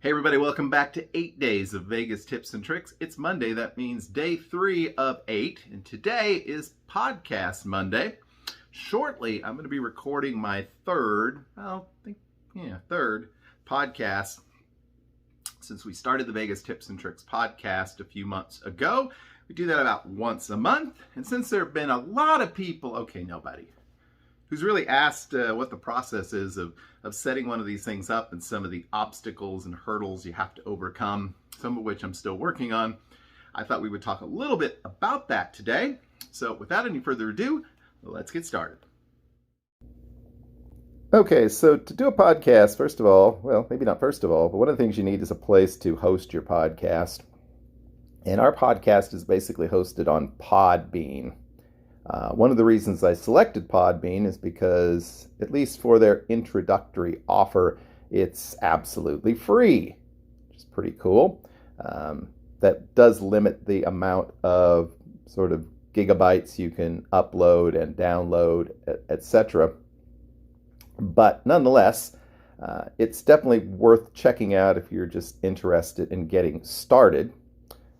Hey everybody, welcome back to 8 Days of Vegas Tips and Tricks. It's Monday, that means day 3 of 8, and today is Podcast Monday. Shortly, I'm going to be recording my third podcast since we started the Vegas Tips and Tricks podcast a few months ago. We do that about once a month, and since there have been a lot of people, nobody, who's really asked what the process is of setting one of these things up and some of the obstacles and hurdles you have to overcome, some of which I'm still working on. I thought we would talk a little bit about that today. So without any further ado, let's get started. Okay, so to do a podcast, first of all, well, maybe not first of all, but one of the things you need is a place to host your podcast. And our podcast is basically hosted on Podbean. One of the reasons I selected Podbean is because, at least for their introductory offer, it's absolutely free, which is pretty cool. That does limit the amount of sort of gigabytes you can upload and download, etc. But nonetheless, it's definitely worth checking out if you're just interested in getting started.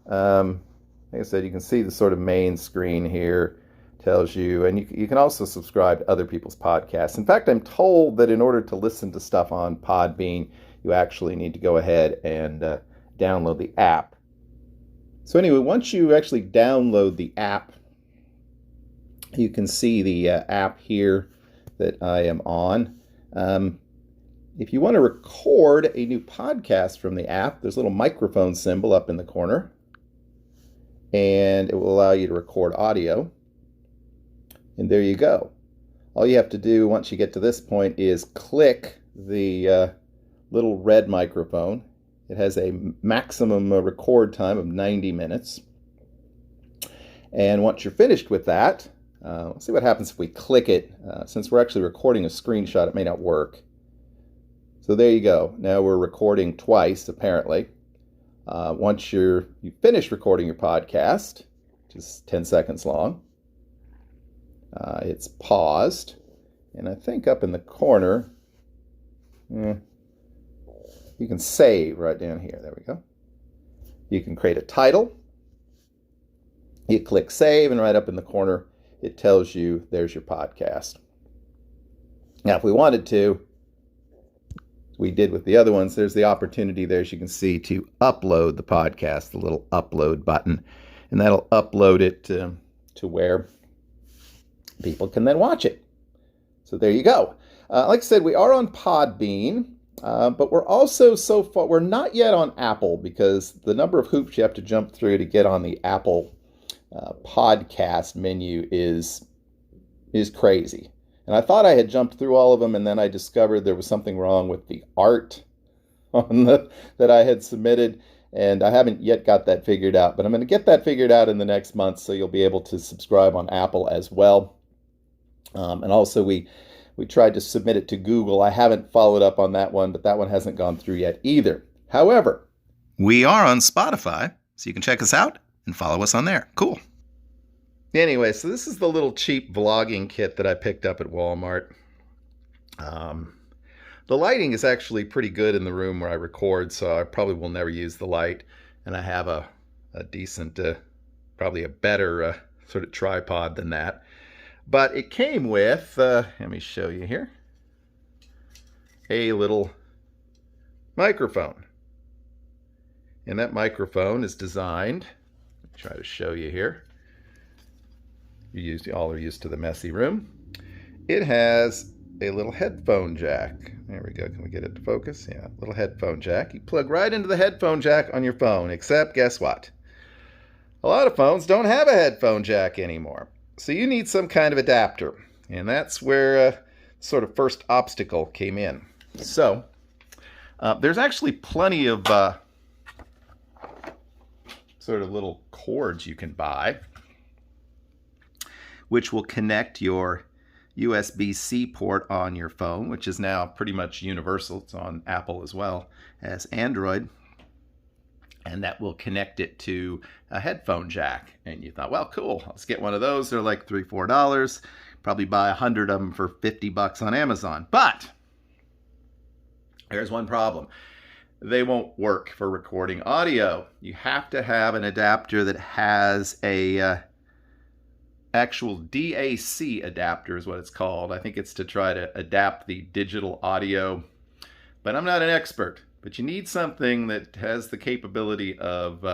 Like I said, you can see the sort of main screen here. Tells you, and you can also subscribe to other people's podcasts. In fact, I'm told that in order to listen to stuff on Podbean, you actually need to go ahead and download the app. So anyway, once you actually download the app, you can see the app here that I am on. If you want to record a new podcast from the app, there's a little microphone symbol up in the corner, and it will allow you to record audio. And there you go. All you have to do once you get to this point is click the little red microphone. It has a maximum record time of 90 minutes. And once you're finished with that, let's see what happens if we click it. Since we're actually recording a screenshot, it may not work. So there you go. Now we're recording twice, apparently. Once you finish recording your podcast, just 10 seconds long, it's paused, and I think up in the corner, you can save right down here. There we go. You can create a title. You click save, and right up in the corner, it tells you there's your podcast. Now, if we wanted to, we did with the other ones, there's the opportunity there, as you can see, to upload the podcast, the little upload button, and that'll upload it to where people can then watch it. So there you go. Like I said, we are on Podbean, but we're also so far, we're not yet on Apple, because the number of hoops you have to jump through to get on the Apple podcast menu is crazy. And I thought I had jumped through all of them, and then I discovered there was something wrong with the art on that I had submitted, and I haven't yet got that figured out. But I'm going to get that figured out in the next month, so you'll be able to subscribe on Apple as well. And also we tried to submit it to Google. I haven't followed up on that one, but that one hasn't gone through yet either. However, we are on Spotify, so you can check us out and follow us on there. Cool. Anyway, so this is the little cheap vlogging kit that I picked up at Walmart. The lighting is actually pretty good in the room where I record, so I probably will never use the light. And I have a decent, probably a better sort of tripod than that. But it came with, let me show you here, a little microphone. And that microphone is designed, let me try to show you here. All are used to the messy room. It has a little headphone jack. There we go. Can we get it to focus? Yeah, little headphone jack. You plug right into the headphone jack on your phone, except guess what? A lot of phones don't have a headphone jack anymore. So you need some kind of adapter, and that's where sort of first obstacle came in. So there's actually plenty of sort of little cords you can buy, which will connect your USB-C port on your phone, which is now pretty much universal. It's on Apple as well as Android. And that will connect it to a headphone jack. And you thought, well, cool, let's get one of those. They're like $3, $4. Probably buy 100 of them for $50 on Amazon. But there's one problem. they won't work for recording audio. You have to have an adapter that has a actual DAC adapter is what it's called. I think it's to try to adapt the digital audio, but I'm not an expert. But you need something that has the capability of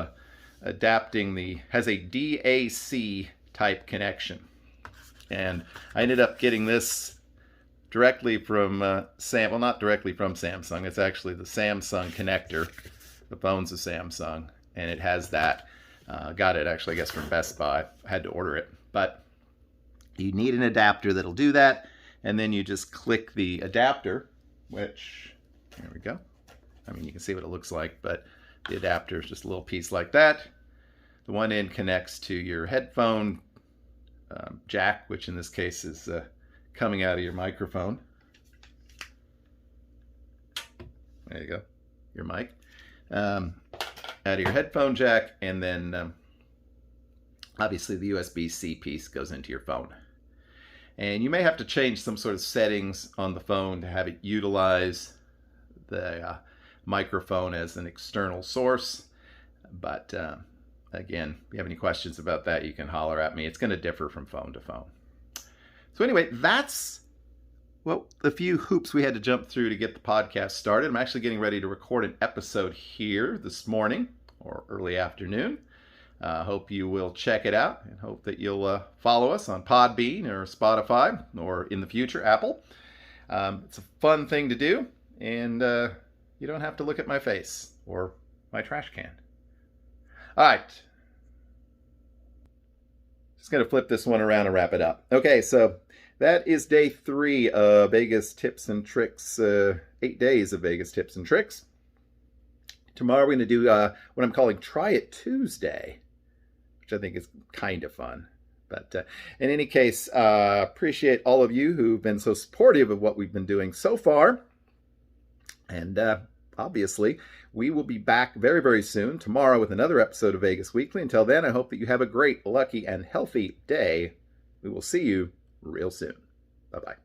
adapting has a DAC type connection. And I ended up getting this directly from well, not directly from Samsung. It's actually the Samsung connector. The phone's a Samsung, and it has that. Got it actually, I guess, from Best Buy. I had to order it. But you need an adapter that'll do that, and then you just click the adapter, which, there we go. I mean, you can see what it looks like, but the adapter is just a little piece like that. The one end connects to your headphone jack, which in this case is coming out of your microphone. There you go, your mic. Out of your headphone jack, and then obviously the USB-C piece goes into your phone. And you may have to change some sort of settings on the phone to have it utilize the microphone as an external source. But again, if you have any questions about that, you can holler at me. It's going to differ from phone to phone. So anyway, that's the few hoops we had to jump through to get the podcast started. I'm actually getting ready to record an episode here this morning or early afternoon. Hope you will check it out, and hope that you'll follow us on Podbean or Spotify, or in the future, Apple. It's a fun thing to do, and you don't have to look at my face or my trash can. All right. Just going to flip this one around and wrap it up. Okay, so that is day 3 of Vegas tips and tricks, 8 days of Vegas tips and tricks. Tomorrow we're going to do what I'm calling Try It Tuesday, which I think is kind of fun. But in any case, appreciate all of you who've been so supportive of what we've been doing so far. And obviously, we will be back very, very soon, tomorrow, with another episode of Vegas Weekly. Until then, I hope that you have a great, lucky, and healthy day. We will see you real soon. Bye-bye.